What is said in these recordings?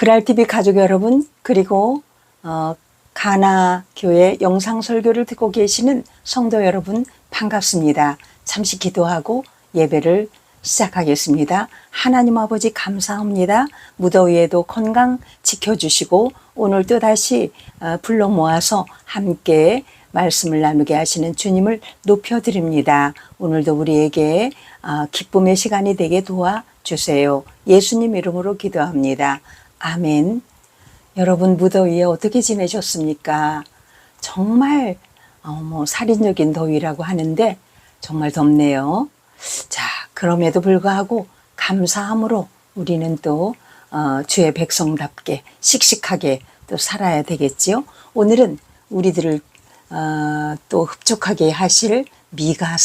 그랄TV 가족 여러분, 그리고 가나 교회 영상 설교를 듣고 계시는 성도 여러분 반갑습니다. 잠시 기도하고 예배를 시작하겠습니다. 하나님 아버지 감사합니다. 무더위에도 건강 지켜주시고 오늘 또다시 불러 모아서 함께 말씀을 나누게 하시는 주님을 높여드립니다. 오늘도 우리에게 기쁨의 시간이 되게 도와주세요. 예수님 이름으로 기도합니다. 아멘. 여러분 무더위에 어떻게 지내셨습니까? 정말 살인적인 더위라고 하는데 정말 덥네요. 자, 그럼에도 불구하고 감사함으로 우리는 또 주의 백성답게 씩씩하게 또 살아야 되겠지요. 오늘은 우리들을 또 흡족하게 하실 미가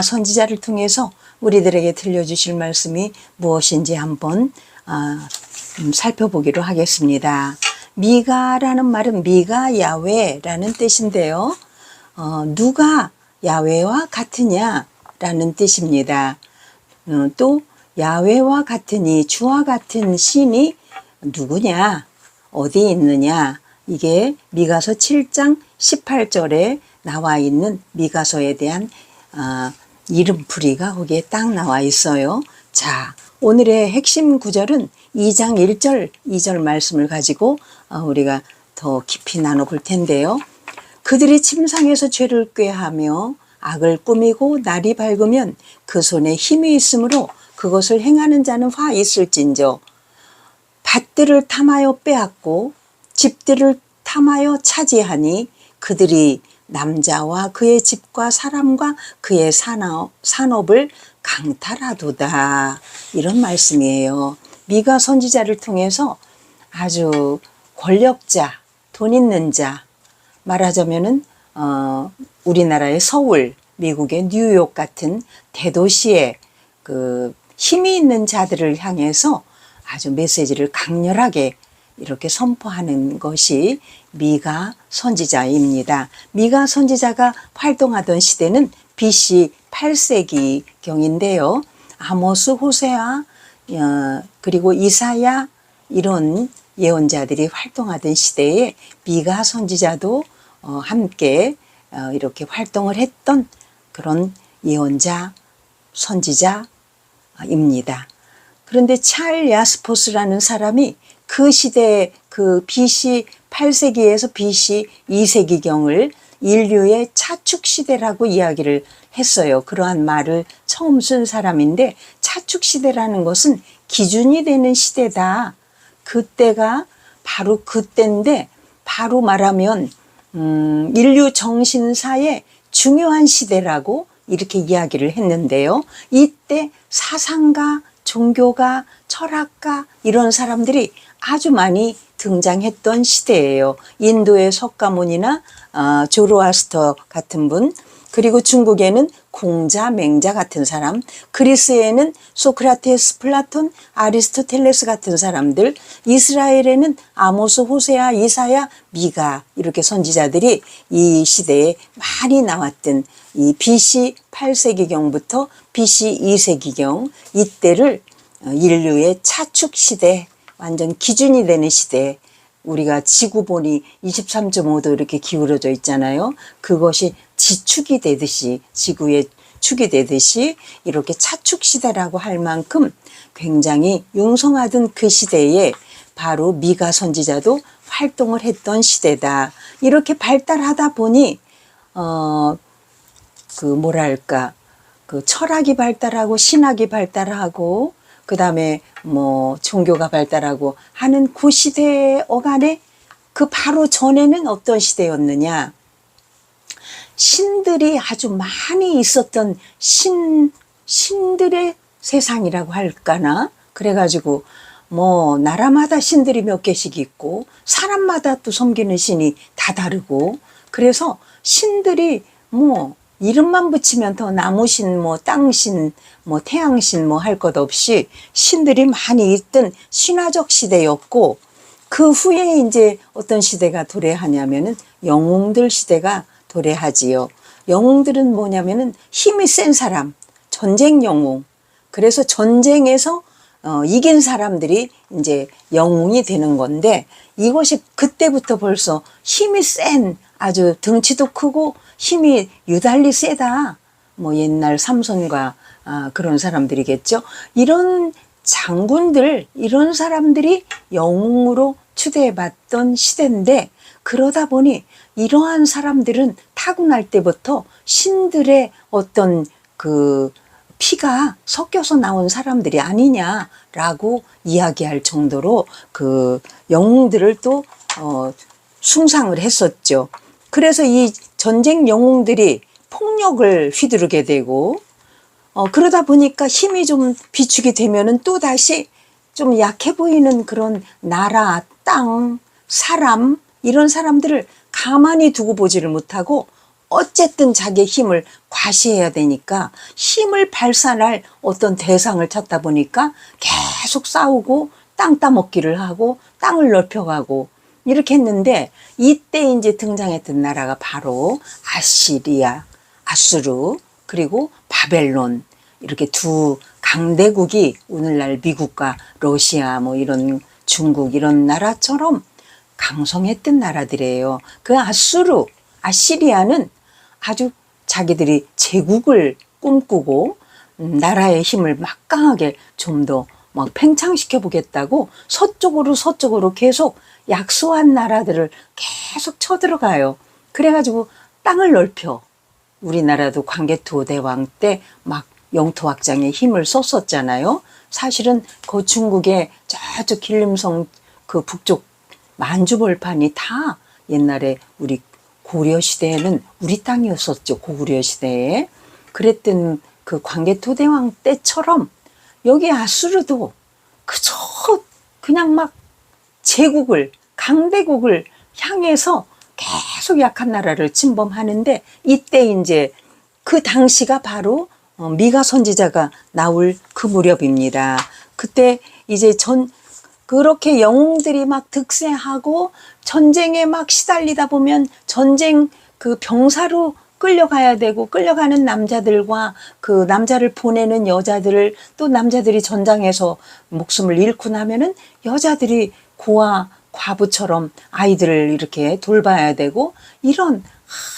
선지자를 통해서 우리들에게 들려주실 말씀이 무엇인지 한번 살펴보기로 하겠습니다. 미가라는 말은 미가 야훼라는 뜻인데요. 누가 야훼와 같으냐라는 뜻입니다. 또 야훼와 같으니 주와 같은 신이 누구냐, 어디 있느냐, 이게 미가서 7장 18절에 나와 있는 미가서에 대한 이름풀이가 거기에 딱 나와 있어요. 자, 오늘의 핵심 구절은 2장 1절, 2절 말씀을 가지고 우리가 더 깊이 나눠볼 텐데요. 그들이 침상에서 죄를 꾀하며 악을 꾸미고 날이 밝으면 그 손에 힘이 있으므로 그것을 행하는 자는 화 있을진저. 밭들을 탐하여 빼앗고 집들을 탐하여 차지하니 그들이 남자와 그의 집과 사람과 그의 산업을 강탈하도다. 이런 말씀이에요. 미가 선지자를 통해서 아주 권력자, 돈 있는 자, 말하자면은 우리나라의 서울, 미국의 뉴욕 같은 대도시의 그 힘이 있는 자들을 향해서 아주 메시지를 강렬하게 이렇게 선포하는 것이 미가 선지자입니다. 미가 선지자가 활동하던 시대는 BC 8세기 경인데요. 아모스, 호세아, 그리고 이사야 이런 예언자들이 활동하던 시대에 미가 선지자도 함께 이렇게 활동을 했던 그런 예언자, 선지자입니다. 그런데 찰 야스포스라는 사람이 그 시대에 그 BC 8세기에서 BC 2세기경을 인류의 차축 시대라고 이야기를 했어요. 그러한 말을 처음 쓴 사람인데 차축 시대라는 것은 기준이 되는 시대다. 그때가 바로 그때인데 바로 말하면 인류 정신사의 중요한 시대라고 이렇게 이야기를 했는데요. 이때 사상가, 종교가, 철학가 이런 사람들이 아주 많이 등장했던 시대예요. 인도의 석가모니나 조로아스터 같은 분, 그리고 중국에는 공자, 맹자 같은 사람, 그리스에는 소크라테스, 플라톤, 아리스토텔레스 같은 사람들, 이스라엘에는 아모스, 호세아, 이사야, 미가 이렇게 선지자들이 이 시대에 많이 나왔던 이 BC 8세기경부터 BC 2세기경 이때를 인류의 차축 시대, 완전 기준이 되는 시대, 우리가 지구본이 23.5도 이렇게 기울어져 있잖아요. 그것이 지축이 되듯이, 지구의 축이 되듯이 이렇게 차축 시대라고 할 만큼 굉장히 융성하던 그 시대에 바로 미가 선지자도 활동을 했던 시대다. 이렇게 발달하다 보니 그 철학이 발달하고 신학이 발달하고 그 다음에 종교가 발달하고 하는 그 시대의 어간에 그 바로 전에는 어떤 시대였느냐. 신들이 아주 많이 있었던 신들의 세상이라고 할까나. 그래가지고 나라마다 신들이 몇 개씩 있고 사람마다 또 섬기는 신이 다 다르고 그래서 신들이 이름만 붙이면 더 나무신, 땅신, 태양신 할 것 없이 신들이 많이 있던 신화적 시대였고 그 후에 이제 어떤 시대가 도래하냐면은 영웅들 시대가 도래하지요. 영웅들은 뭐냐면은 힘이 센 사람, 전쟁 영웅. 그래서 전쟁에서 이긴 사람들이 이제 영웅이 되는 건데, 이것이 그때부터 벌써 힘이 센, 아주 덩치도 크고 힘이 유달리 세다. 뭐 옛날 삼손과 그런 사람들이겠죠. 이런 장군들, 이런 사람들이 영웅으로 추대받던 시대인데, 그러다 보니 이러한 사람들은 타고날 때부터 신들의 어떤 그 피가 섞여서 나온 사람들이 아니냐라고 이야기할 정도로 그 영웅들을 또 숭상을 했었죠. 그래서 이 전쟁 영웅들이 폭력을 휘두르게 되고, 그러다 보니까 힘이 좀 비축이 되면은 또 다시 좀 약해 보이는 그런 나라, 땅, 사람, 이런 사람들을 가만히 두고 보지를 못하고 어쨌든 자기의 힘을 과시해야 되니까 힘을 발산할 어떤 대상을 찾다 보니까 계속 싸우고 땅 따먹기를 하고 땅을 넓혀가고 이렇게 했는데, 이때 이제 등장했던 나라가 바로 아시리아, 아수르, 그리고 바벨론, 이렇게 두 강대국이 오늘날 미국과 러시아 뭐 이런 중국 이런 나라처럼 강성했던 나라들이에요. 그 아수르, 아시리아는 아주 자기들이 제국을 꿈꾸고 나라의 힘을 막강하게 좀 더 막 팽창시켜 보겠다고 서쪽으로 계속 약소한 나라들을 계속 쳐들어가요. 그래가지고 땅을 넓혀. 우리나라도 광개토 대왕 때 막 영토 확장에 힘을 썼었잖아요. 사실은 그 중국의 저쪽 길림성 그 북쪽 만주벌판이 다 옛날에 우리 고려 시대에는 우리 땅이었었죠. 고구려 시대에. 그랬던 그 광개토대왕 때처럼 여기 아수르도 그저 그냥 막 제국을, 강대국을 향해서 계속 약한 나라를 침범하는데, 이때 이제 그 당시가 바로 미가 선지자가 나올 그 무렵입니다. 그때 이제 그렇게 영웅들이 막 득세하고 전쟁에 막 시달리다 보면 전쟁 그 병사로 끌려가야 되고, 끌려가는 남자들과 그 남자를 보내는 여자들을, 또 남자들이 전장에서 목숨을 잃고 나면은 여자들이 고아 과부처럼 아이들을 이렇게 돌봐야 되고, 이런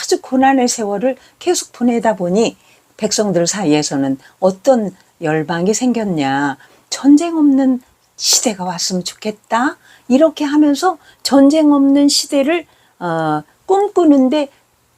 아주 고난의 세월을 계속 보내다 보니 백성들 사이에서는 어떤 열망이 생겼냐, 전쟁 없는 시대가 왔으면 좋겠다, 이렇게 하면서 전쟁 없는 시대를 꿈꾸는데,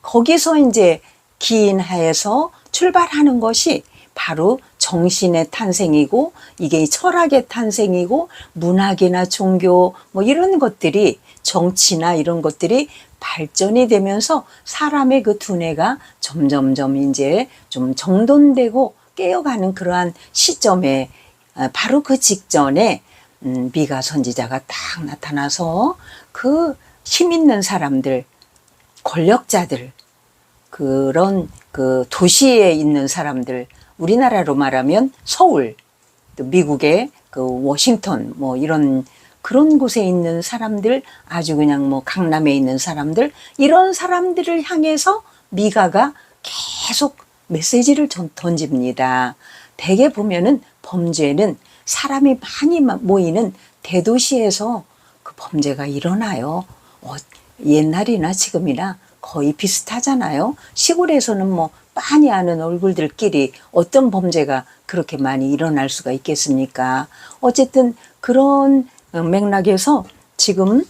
거기서 이제 기인하에서 출발하는 것이 바로 정신의 탄생이고, 이게 철학의 탄생이고, 문학이나 종교 뭐 이런 것들이, 정치나 이런 것들이 발전이 되면서 사람의 그 두뇌가 점점점 이제 좀 정돈되고 깨어가는 그러한 시점에, 바로 그 직전에 미가 선지자가 딱 나타나서 그 힘 있는 사람들, 권력자들, 그런 그 도시에 있는 사람들, 우리나라로 말하면 서울, 또 미국의 그 워싱턴 뭐 이런 그런 곳에 있는 사람들, 아주 그냥 뭐 강남에 있는 사람들, 이런 사람들을 향해서 미가가 계속 메시지를 던집니다. 대개 보면은 범죄는 사람이 많이 모이는 대도시에서 그 범죄가 일어나요. 옛날이나 지금이나 거의 비슷하잖아요. 시골에서는 뭐 빤히 아는 얼굴들끼리 어떤 범죄가 그렇게 많이 일어날 수가 있겠습니까? 어쨌든 그런 맥락에서 지금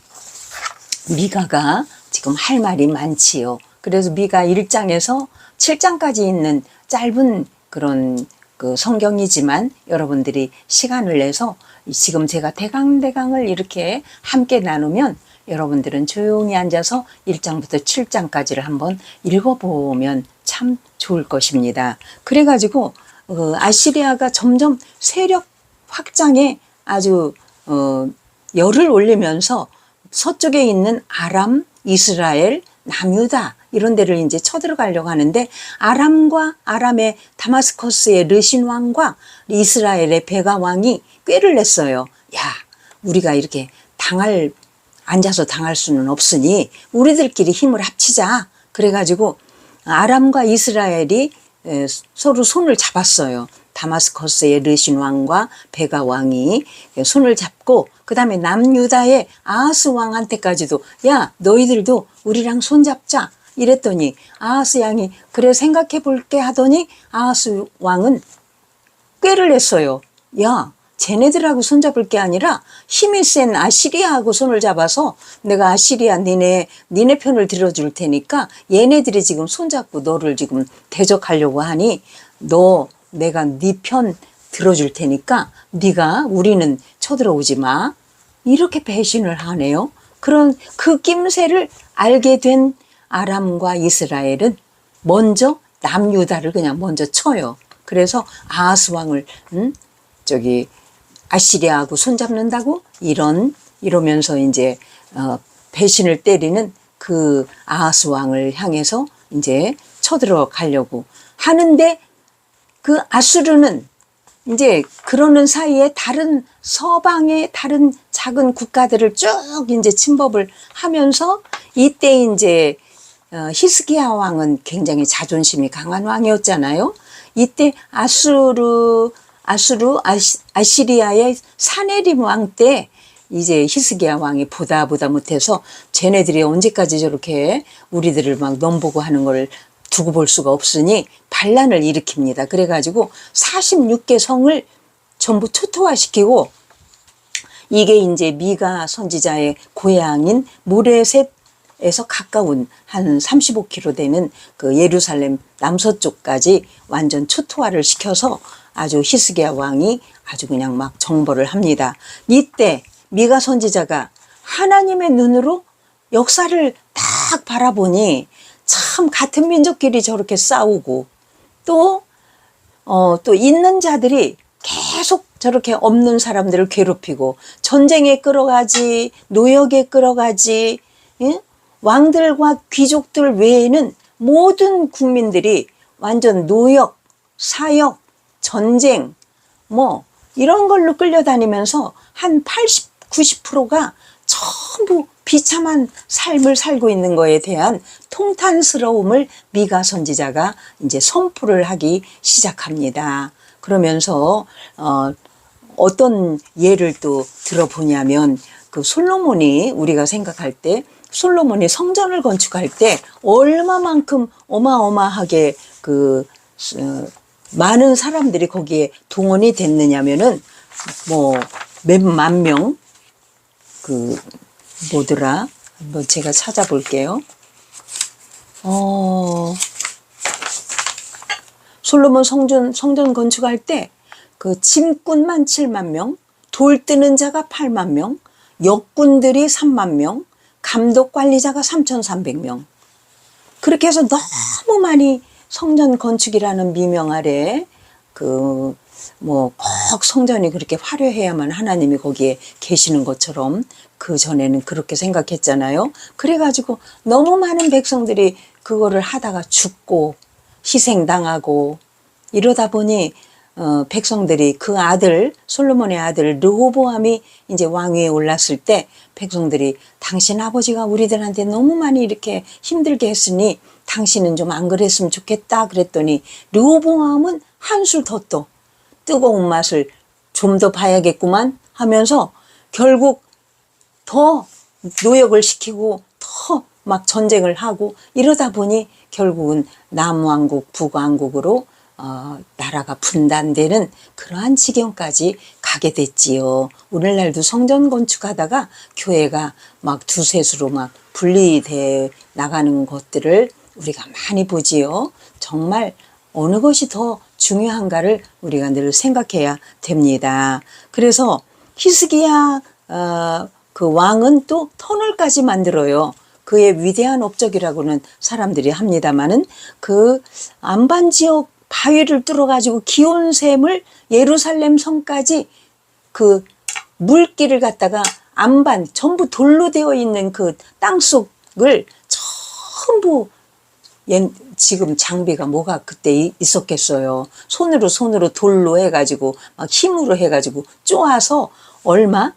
미가가 지금 할 말이 많지요. 그래서 미가 1장에서 7장까지 있는 짧은 그런 그 성경이지만, 여러분들이 시간을 내서 지금 제가 대강대강을 이렇게 함께 나누면 여러분들은 조용히 앉아서 1장부터 7장까지를 한번 읽어보면 참 좋을 것입니다. 그래가지고 아시리아가 점점 세력 확장에 아주 열을 올리면서 서쪽에 있는 아람, 이스라엘, 남유다 이런 데를 이제 쳐들어가려고 하는데, 아람의 다마스커스의 르신 왕과 이스라엘의 베가 왕이 꾀를 냈어요. 야, 우리가 이렇게 앉아서 당할 수는 없으니 우리들끼리 힘을 합치자. 그래가지고 아람과 이스라엘이 서로 손을 잡았어요. 다마스커스의 르신 왕과 베가 왕이 손을 잡고 그 다음에 남유다의 아하스 왕한테까지도 야 너희들도 우리랑 손잡자 이랬더니 아하스 양이 그래 생각해 볼게 하더니 아하스 왕은 꾀를 냈어요. 야 쟤네들하고 손잡을 게 아니라 힘이 센 아시리아하고 손을 잡아서 내가 아시리아 니네 편을 들어줄 테니까 얘네들이 지금 손잡고 너를 지금 대적하려고 하니 내가 네 편 들어줄 테니까 네가 우리는 쳐들어오지 마. 이렇게 배신을 하네요. 그런 그 낌새를 알게 된 아람과 이스라엘은 먼저 남유다를 그냥 먼저 쳐요. 그래서 아하스 왕을 아시리아하고 손잡는다고 이러면서 이제 배신을 때리는 그 아하스 왕을 향해서 이제 쳐들어가려고 하는데 그 아수르는 이제 그러는 사이에 다른 서방의 다른 작은 국가들을 쭉 이제 침범을 하면서 이때 이제 히스기야 왕은 굉장히 자존심이 강한 왕이었잖아요. 이때 아시리아의 사네립 왕 때 이제 히스기야 왕이 보다 못해서 쟤네들이 언제까지 저렇게 우리들을 막 넘보고 하는 걸 두고 볼 수가 없으니 반란을 일으킵니다. 그래가지고 46개 성을 전부 초토화시키고 이게 이제 미가 선지자의 고향인 모레셋에서 가까운 한 35km 되는 그 예루살렘 남서쪽까지 완전 초토화를 시켜서 아주 히스기야 왕이 아주 그냥 막 정벌을 합니다. 이때 미가 선지자가 하나님의 눈으로 역사를 딱 바라보니 참 같은 민족끼리 저렇게 싸우고 또 있는 자들이 계속 저렇게 없는 사람들을 괴롭히고 전쟁에 끌어가지 노역에 끌어가지 왕들과 귀족들 외에는 모든 국민들이 완전 노역, 사역, 전쟁 뭐 이런 걸로 끌려다니면서 한 80, 90%가 전부 비참한 삶을 살고 있는 거에 대한 통탄스러움을 미가 선지자가 이제 선포를 하기 시작합니다. 그러면서 어떤 예를 또 들어보냐면 그 솔로몬이 우리가 생각할 때 솔로몬이 성전을 건축할 때 얼마만큼 어마어마하게 많은 사람들이 거기에 동원이 됐느냐면은 뭐 몇만 명 뭐더라? 뭐 제가 찾아볼게요. 솔로몬 성전 건축할 때 그 짐꾼만 7만 명, 돌 뜨는 자가 8만 명, 역군들이 3만 명, 감독 관리자가 3,300명. 그렇게 해서 너무 많이 성전 건축이라는 미명 아래 꼭 성전이 그렇게 화려해야만 하나님이 거기에 계시는 것처럼 그 전에는 그렇게 생각했잖아요. 그래가지고 너무 많은 백성들이 그거를 하다가 죽고 희생당하고 이러다 보니 백성들이 그 아들 솔로몬의 아들 르호보암이 이제 왕위에 올랐을 때 백성들이 당신 아버지가 우리들한테 너무 많이 이렇게 힘들게 했으니 당신은 좀 안 그랬으면 좋겠다 그랬더니 르호보암은 한술 더 떠 뜨거운 맛을 좀 더 봐야겠구만 하면서 결국 더 노역을 시키고 더 막 전쟁을 하고 이러다 보니 결국은 남왕국 북왕국으로 나라가 분단되는 그러한 지경까지 가게 됐지요. 오늘날도 성전 건축하다가 교회가 막 두셋으로 막 분리돼 나가는 것들을 우리가 많이 보지요. 정말 어느 것이 더 중요한가를 우리가 늘 생각해야 됩니다. 그래서 히스기야 그 왕은 또 터널까지 만들어요. 그의 위대한 업적이라고는 사람들이 합니다마는 그 안반 지역 바위를 뚫어가지고 기온샘을 예루살렘 성까지 그 물길을 갖다가 안반 전부 돌로 되어 있는 그 땅속을 전부 지금 장비가 뭐가 그때 있었겠어요. 손으로 돌로 해가지고 막 힘으로 해가지고 쪼아서 얼마?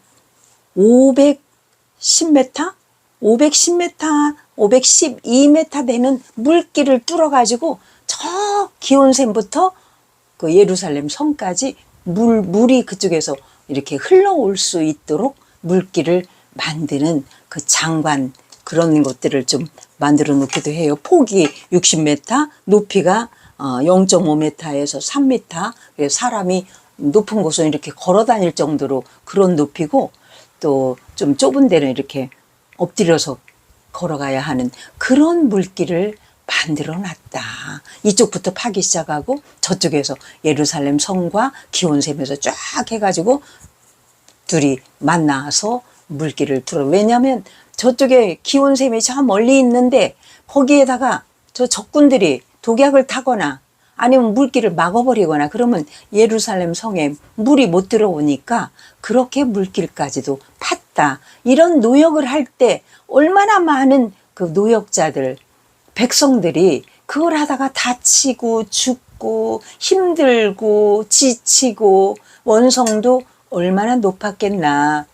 510m? 510m, 512m 되는 물길을 뚫어가지고 저 기온샘부터 그 예루살렘 성까지 물이 그쪽에서 이렇게 흘러올 수 있도록 물길을 만드는 그 장관 그런 것들을 좀 만들어 놓기도 해요. 폭이 60m, 높이가 0.5m에서 3m. 그래서 사람이 높은 곳은 이렇게 걸어 다닐 정도로 그런 높이고 또 좀 좁은 데는 이렇게 엎드려서 걸어가야 하는 그런 물길을 만들어 놨다. 이쪽부터 파기 시작하고 저쪽에서 예루살렘 성과 기온샘에서 쫙 해가지고 둘이 만나서 물길을 뚫어. 왜냐하면 저쪽에 기온샘이 저 멀리 있는데 거기에다가 저 적군들이 독약을 타거나 아니면 물길을 막아버리거나 그러면 예루살렘 성에 물이 못 들어오니까 그렇게 물길까지도 팠다. 이런 노역을 할 때 얼마나 많은 그 노역자들, 백성들이 그걸 하다가 다치고 죽고 힘들고 지치고 원성도 얼마나 높았겠나.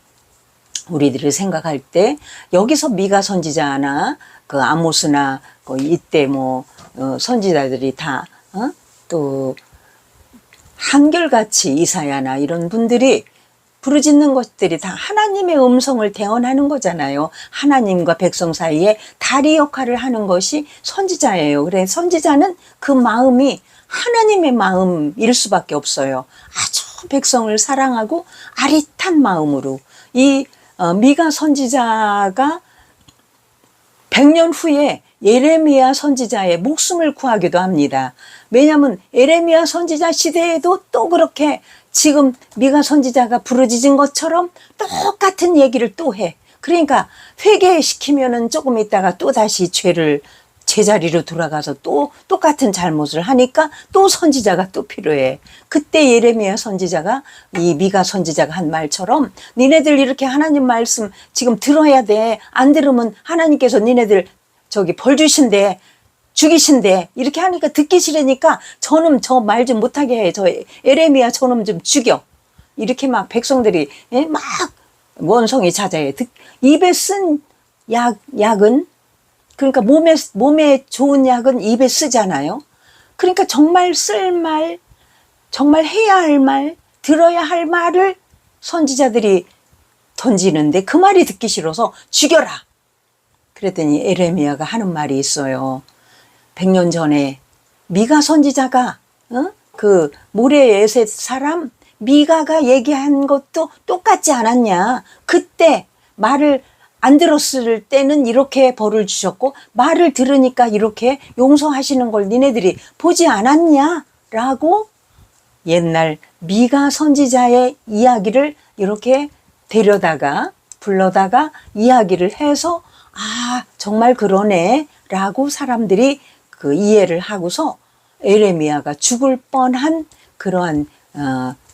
우리들이 생각할 때 여기서 미가 선지자나 그 아모스나 이때 선지자들이 다 또 한결같이 이사야나 이런 분들이 부르짖는 것들이 다 하나님의 음성을 대언하는 거잖아요. 하나님과 백성 사이에 다리 역할을 하는 것이 선지자예요. 그래 선지자는 그 마음이 하나님의 마음일 수밖에 없어요. 아주 백성을 사랑하고 아릿한 마음으로 이 미가 선지자가 100년 후에 예레미야 선지자의 목숨을 구하기도 합니다. 왜냐하면 예레미야 선지자 시대에도 또 그렇게 지금 미가 선지자가 부르짖은 것처럼 똑같은 얘기를 또 해. 그러니까 회개시키면은 조금 있다가 또 다시 죄를 제자리로 돌아가서 또 똑같은 잘못을 하니까 또 선지자가 또 필요해. 그때 예레미야 선지자가 이 미가 선지자가 한 말처럼 니네들 이렇게 하나님 말씀 지금 들어야 돼. 안 들으면 하나님께서 니네들 저기 벌 주신대. 죽이신대. 이렇게 하니까 듣기 싫으니까 저놈 저 말 좀 못하게 해. 저 예레미야 저놈 좀 죽여. 이렇게 막 백성들이 막 원성이 자자해. 입에 쓴 약은 그러니까 몸에 좋은 약은 입에 쓰잖아요. 그러니까 정말 쓸 말, 정말 해야 할 말, 들어야 할 말을 선지자들이 던지는데 그 말이 듣기 싫어서 죽여라. 그랬더니 예레미야가 하는 말이 있어요. 100년 전에 미가 선지자가 그 모래 에셋 사람 미가가 얘기한 것도 똑같지 않았냐. 그때 말을 안 들었을 때는 이렇게 벌을 주셨고 말을 들으니까 이렇게 용서하시는 걸 니네들이 보지 않았냐 라고 옛날 미가 선지자의 이야기를 이렇게 불러다가 이야기를 해서 아 정말 그러네 라고 사람들이 그 이해를 하고서 에레미야가 죽을 뻔한 그러한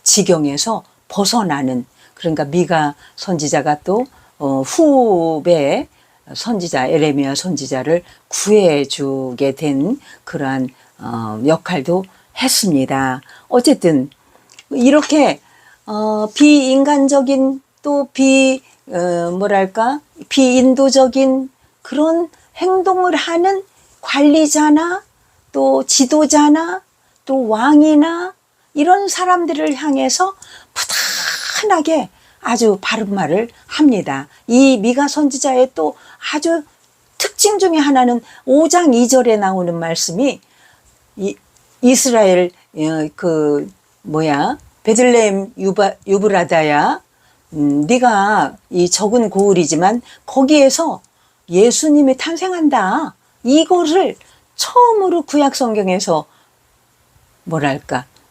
지경에서 벗어나는 그러니까 미가 선지자가 또 후배 선지자 에레미야 선지자를 구해주게 된 그러한 역할도 했습니다. 어쨌든 이렇게 비인간적인 또 비인도적인 그런 행동을 하는 관리자나 또 지도자나 또 왕이나 이런 사람들을 향해서 부단하게 아주 바른 말을 합니다. 이 미가 선지자의 또 아주 특징 중에 하나는 5장 2절에 나오는 말씀이 이스라엘 베들레헴 유브라다야 네가 이 적은 고을이지만 거기에서 예수님이 탄생한다. 이거를 처음으로 구약 성경에서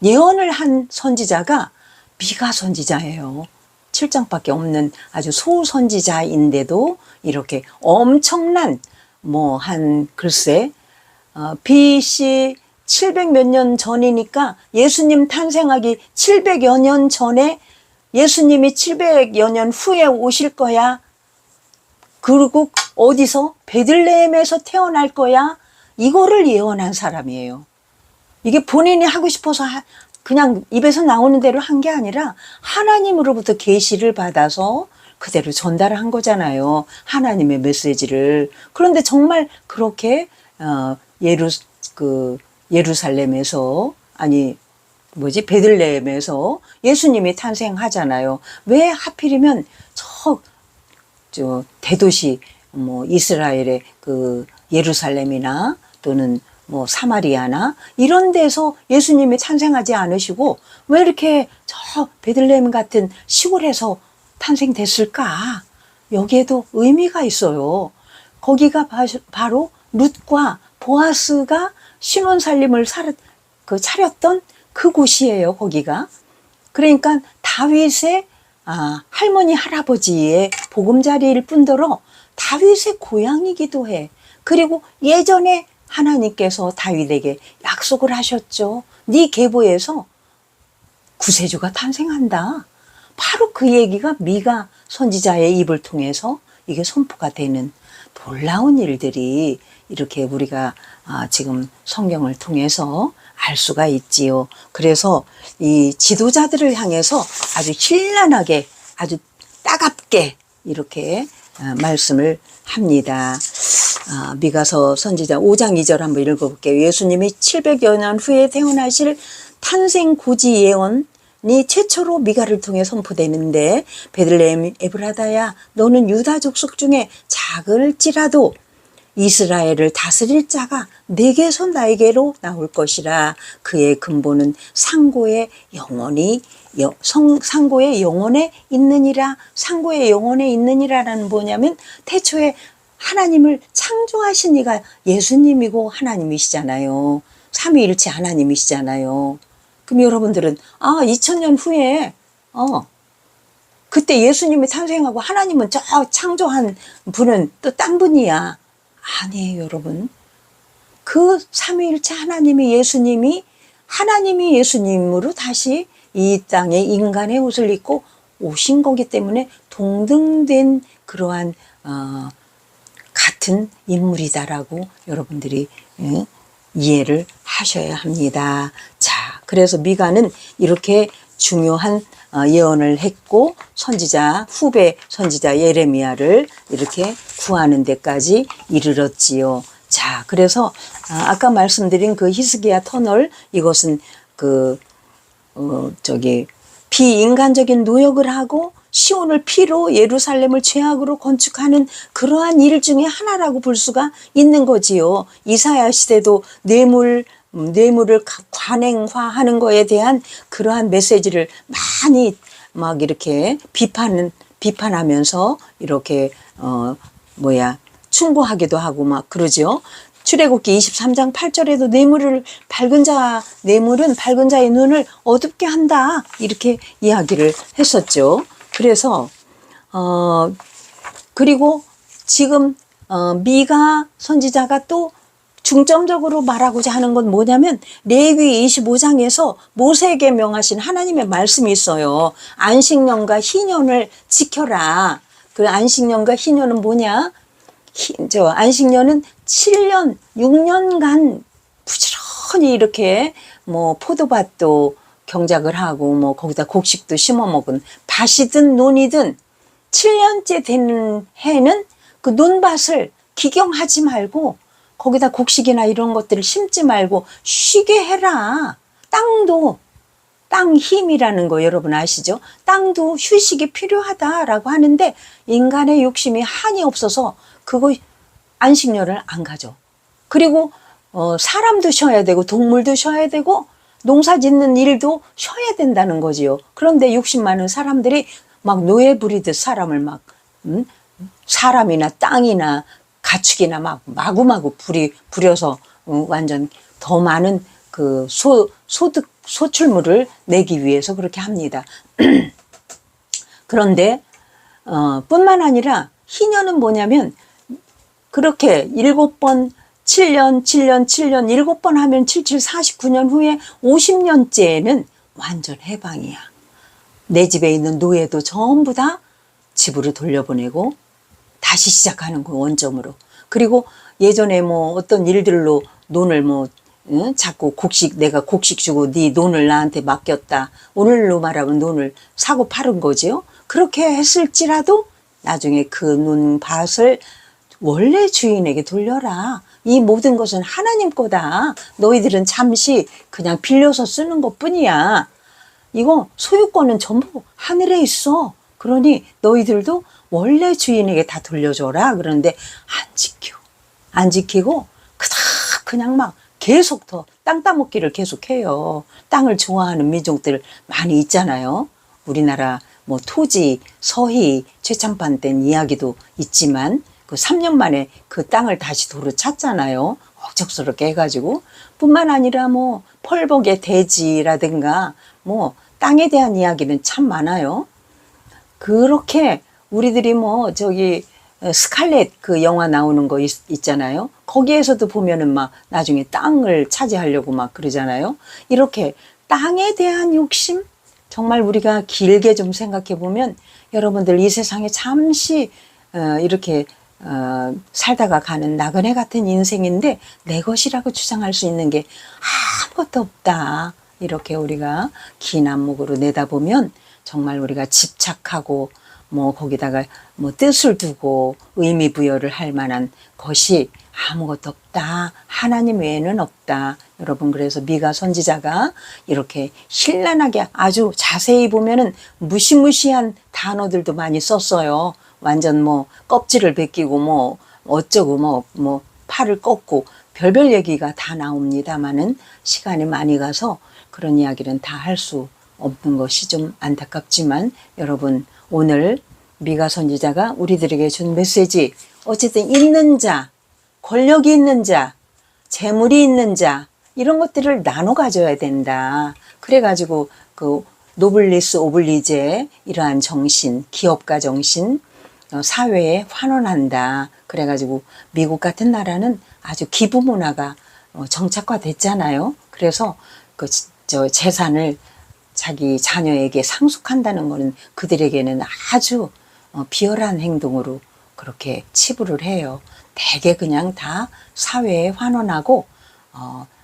예언을 한 선지자가 미가 선지자예요. 7장밖에 없는 아주 소선지자인데도 이렇게 엄청난 BC 700 몇 년 전이니까 예수님 탄생하기 700여 년 전에 예수님이 700여 년 후에 오실 거야. 그리고 어디서? 베들레헴에서 태어날 거야. 이거를 예언한 사람이에요. 이게 본인이 하고 싶어서 그냥 입에서 나오는 대로 한 게 아니라 하나님으로부터 계시를 받아서 그대로 전달한 거잖아요. 하나님의 메시지를. 그런데 정말 그렇게 예루살렘에서 베들레헴에서 예수님이 탄생하잖아요. 왜 하필이면 저 대도시 이스라엘의 그 예루살렘이나 또는 사마리아나 이런 데서 예수님이 탄생하지 않으시고 왜 이렇게 저 베들레헴 같은 시골에서 탄생됐을까? 여기에도 의미가 있어요. 거기가 바로 룻과 보아스가 신혼살림을 차렸던 그곳이에요. 거기가. 그러니까 다윗의 할머니 할아버지의 보금자리일 뿐더러 다윗의 고향이기도 해. 그리고 예전에 하나님께서 다윗에게 약속을 하셨죠. 네 계보에서 구세주가 탄생한다. 바로 그 얘기가 미가 선지자의 입을 통해서 이게 선포가 되는 놀라운 일들이 이렇게 우리가 지금 성경을 통해서 알 수가 있지요. 그래서 이 지도자들을 향해서 아주 현란하게 아주 따갑게 이렇게 말씀을 합니다. 미가서 선지자 5장 2절 한번 읽어볼게요. 예수님이 700여 년 후에 태어나실 탄생 고지 예언이 최초로 미가를 통해 선포되는데 베들레헴 에브라다야 너는 유다 족속 중에 작을지라도 이스라엘을 다스릴 자가 내게서 나에게로 나올 것이라. 그의 근본은 상고의 영혼에 있느니라. 상고의 영혼에 있느니라라는 뭐냐면 태초에 하나님을 창조하신 이가 예수님이고 하나님이시잖아요. 삼위일체 하나님이시잖아요. 그럼 여러분들은 2000년 후에 그때 예수님이 탄생하고 하나님은 저 창조한 분은 또 딴 분이야. 아니에요, 여러분. 그 삼위일체 하나님이 예수님으로 다시 이 땅에 인간의 옷을 입고 오신 거기 때문에 동등된 그러한 같은 인물이다라고 여러분들이 이해를 하셔야 합니다. 자, 그래서 미가는 이렇게 중요한 예언을 했고 후배 선지자 예레미야를 이렇게 구하는 데까지 이르렀지요. 자, 그래서 아까 말씀드린 그 히스기야 터널, 이것은 비인간적인 노역을 하고 시온을 피로 예루살렘을 죄악으로 건축하는 그러한 일 중에 하나라고 볼 수가 있는 거지요. 이사야 시대도 뇌물을 관행화하는 거에 대한 그러한 메시지를 많이 막 이렇게 비판하면서 이렇게 충고하기도 하고 막 그러죠. 출애굽기 23장 8절에도 뇌물은 밝은 자의 눈을 어둡게 한다. 이렇게 이야기를 했었죠. 그래서 그리고 지금 미가 선지자가 또 중점적으로 말하고자 하는 건 뭐냐면 레위기 25장에서 모세에게 명하신 하나님의 말씀이 있어요. 안식년과 희년을 지켜라. 그 안식년과 희년은 뭐냐? 안식년은 7년, 6년간 부지런히 이렇게 포도밭도 경작을 하고 거기다 곡식도 심어 먹은 밭이든 논이든 7년째 되는 해는 그 논밭을 기경하지 말고 거기다 곡식이나 이런 것들을 심지 말고 쉬게 해라. 땅 힘이라는 거 여러분 아시죠? 땅도 휴식이 필요하다라고 하는데 인간의 욕심이 한이 없어서 그거 안식년을 안 가져. 그리고 사람도 쉬어야 되고 동물도 쉬어야 되고 농사 짓는 일도 쉬어야 된다는 거지요. 그런데 욕심 많은 사람들이 막 노예 부리듯 사람을 사람이나 땅이나 가축이나 막 마구마구 부려서 완전 더 많은 그 소출물을 내기 위해서 그렇게 합니다. 그런데 뿐만 아니라 희년은 뭐냐면 그렇게 7번 7년 7번 하면 49년 후에 50년째에는 완전 해방이야. 내 집에 있는 노예도 전부 다 집으로 돌려보내고 다시 시작하는 거 원점으로. 그리고 예전에 어떤 일들로 논을 자꾸 내가 곡식 주고 네 논을 나한테 맡겼다. 오늘로 말하면 논을 사고 파는 거지요. 그렇게 했을지라도 나중에 그 논밭을 원래 주인에게 돌려라. 이 모든 것은 하나님 거다. 너희들은 잠시 그냥 빌려서 쓰는 것뿐이야. 이거 소유권은 전부 하늘에 있어. 그러니 너희들도 원래 주인에게 다 돌려줘라. 그런데 안 지켜. 안 지키고 그냥 막 계속 더 땅 따먹기를 계속해요. 땅을 좋아하는 민족들 많이 있잖아요. 우리나라 뭐 토지, 서희, 최참판 된 이야기도 있지만 그 3년 만에 그 땅을 다시 도로 찾잖아요. 억척스럽게 해가지고. 뿐만 아니라 뭐 펄벅의 대지라든가 뭐 땅에 대한 이야기는 참 많아요. 그렇게 우리들이 뭐 저기 스칼렛 그 영화 나오는 거 있잖아요. 거기에서도 보면은 막 나중에 땅을 차지하려고 막 그러잖아요. 이렇게 땅에 대한 욕심, 정말 우리가 길게 좀 생각해 보면 여러분들 이 세상에 잠시 이렇게 살다가 가는 나그네 같은 인생인데 내 것이라고 주장할 수 있는 게 아무것도 없다. 이렇게 우리가 긴 안목으로 내다보면 정말 우리가 집착하고 뭐 거기다가 뭐 뜻을 두고 의미 부여를 할 만한 것이 아무것도 없다. 하나님 외에는 없다. 여러분, 그래서 미가 선지자가 이렇게 현란하게 아주 자세히 보면은 무시무시한 단어들도 많이 썼어요. 완전 뭐 껍질을 벗기고 뭐 어쩌고 뭐 팔을 꺾고 별별 얘기가 다 나옵니다마는 시간이 많이 가서 그런 이야기는 다 할 수 없는 것이 좀 안타깝지만 여러분, 오늘 미가 선지자가 우리들에게 준 메시지, 어쨌든 있는 자, 권력이 있는 자, 재물이 있는 자, 이런 것들을 나눠 가져야 된다. 그래가지고 그 노블리스 오블리제 이러한 정신, 기업가 정신, 사회에 환원한다. 그래가지고 미국 같은 나라는 아주 기부 문화가 정착화됐잖아요. 그래서 그 재산을 자기 자녀에게 상속한다는 것은 그들에게는 아주 비열한 행동으로 그렇게 치부를 해요. 대개 그냥 다 사회에 환원하고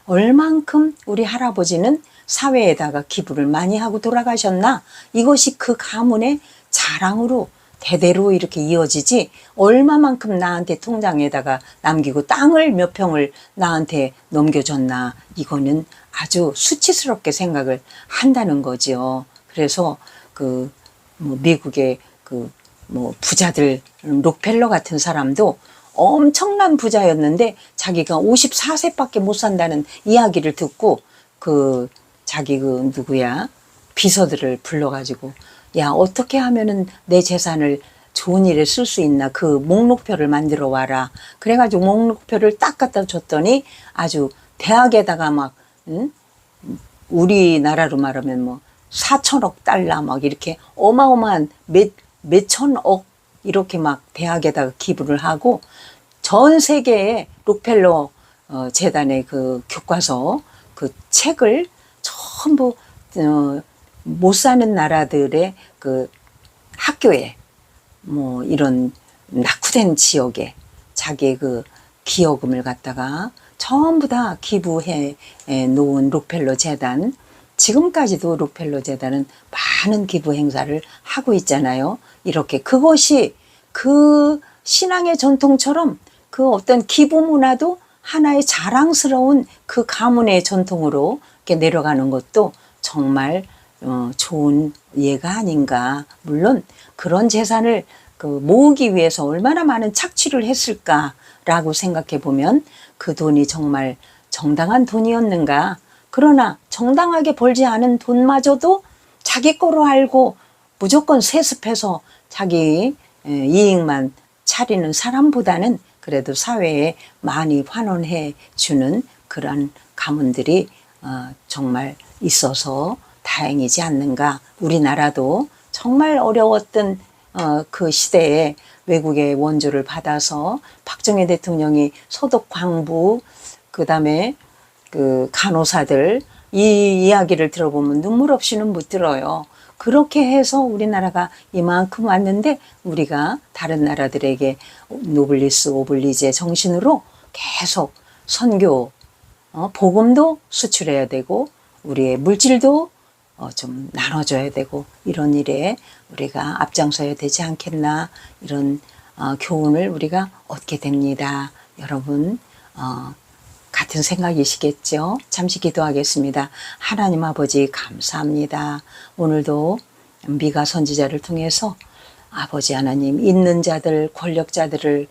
얼만큼 우리 할아버지는 사회에다가 기부를 많이 하고 돌아가셨나? 이것이 그 가문의 자랑으로 대대로 이렇게 이어지지 얼마만큼 나한테 통장에다가 남기고 땅을 몇 평을 나한테 넘겨줬나? 이거는 아주 수치스럽게 생각을 한다는 거죠. 그래서 그 뭐 미국의 그 뭐 부자들, 록펠러 같은 사람도 엄청난 부자였는데 자기가 54세밖에 못 산다는 이야기를 듣고 그 자기 그 누구야 비서들을 불러가지고 야, 어떻게 하면은 내 재산을 좋은 일에 쓸 수 있나, 그 목록표를 만들어 와라. 그래가지고 목록표를 딱 갖다 줬더니 아주 대학에다가 막 우리나라로 말하면 뭐 4천억 달러 막 이렇게 어마어마한 몇천억 이렇게 막 대학에다가 기부를 하고 전 세계에 록펠러 재단의 그 교과서 그 책을 전부 못 사는 나라들의 그 학교에 뭐 이런 낙후된 지역에 자기의 그 기여금을 갖다가 전부 다 기부해 놓은 록펠러 재단, 지금까지도 록펠러 재단은 많은 기부 행사를 하고 있잖아요. 이렇게 그것이 그 신앙의 전통처럼 그 어떤 기부 문화도 하나의 자랑스러운 그 가문의 전통으로 이렇게 내려가는 것도 정말 좋은 예가 아닌가. 물론 그런 재산을 그 모으기 위해서 얼마나 많은 착취를 했을까라고 생각해 보면 그 돈이 정말 정당한 돈이었는가. 그러나 정당하게 벌지 않은 돈마저도 자기 거로 알고 무조건 세습해서 자기 이익만 차리는 사람보다는 그래도 사회에 많이 환원해 주는 그런 가문들이 정말 있어서 다행이지 않는가. 우리나라도 정말 어려웠던 그 시대에 외국의 원조를 받아서 박정희 대통령이 소득 광부, 그 다음에 그 간호사들, 이 이야기를 들어보면 눈물 없이는 못 들어요. 그렇게 해서 우리나라가 이만큼 왔는데 우리가 다른 나라들에게 노블리스 오블리제 정신으로 계속 선교, 복음도 수출해야 되고 우리의 물질도 좀 나눠줘야 되고 이런 일에 우리가 앞장서야 되지 않겠나, 이런 교훈을 우리가 얻게 됩니다. 여러분 같은 생각이시겠죠? 잠시 기도하겠습니다. 하나님 아버지 감사합니다. 오늘도 미가 선지자를 통해서 아버지 하나님 있는 자들 권력자들을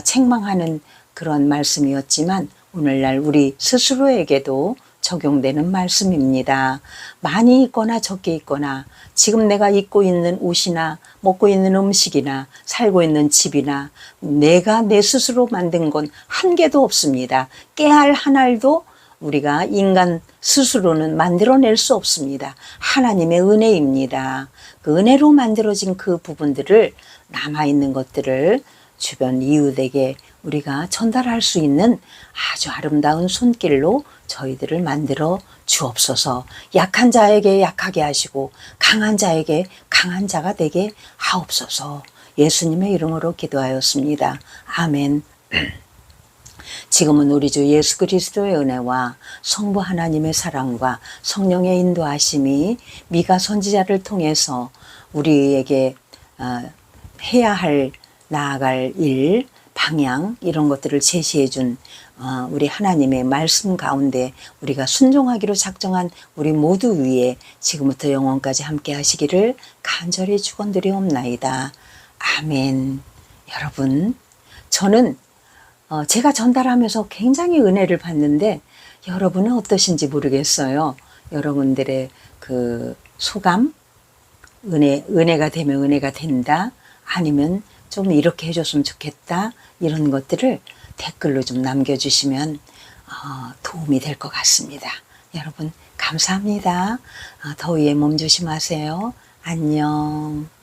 책망하는 그런 말씀이었지만 오늘날 우리 스스로에게도 적용되는 말씀입니다. 많이 있거나 적게 있거나 지금 내가 입고 있는 옷이나 먹고 있는 음식이나 살고 있는 집이나 내가 내 스스로 만든 건 한 개도 없습니다. 깨알 한 알도 우리가 인간 스스로는 만들어낼 수 없습니다. 하나님의 은혜입니다. 그 은혜로 만들어진 그 부분들을 남아있는 것들을 주변 이웃에게 우리가 전달할 수 있는 아주 아름다운 손길로 저희들을 만들어 주옵소서. 약한 자에게 약하게 하시고 강한 자에게 강한 자가 되게 하옵소서. 예수님의 이름으로 기도하였습니다. 아멘. 지금은 우리 주 예수 그리스도의 은혜와 성부 하나님의 사랑과 성령의 인도하심이 미가 선지자를 통해서 우리에게 해야 할 나아갈 일, 방향 이런 것들을 제시해 준 우리 하나님의 말씀 가운데 우리가 순종하기로 작정한 우리 모두 위에 지금부터 영원까지 함께 하시기를 간절히 축원드리옵나이다. 아멘. 여러분, 저는 제가 전달하면서 굉장히 은혜를 받는데 여러분은 어떠신지 모르겠어요. 여러분들의 그 소감, 은혜가 되면 은혜가 된다, 아니면 좀 이렇게 해줬으면 좋겠다, 이런 것들을 댓글로 좀 남겨주시면 도움이 될 것 같습니다. 여러분 감사합니다. 더위에 몸 조심하세요. 안녕.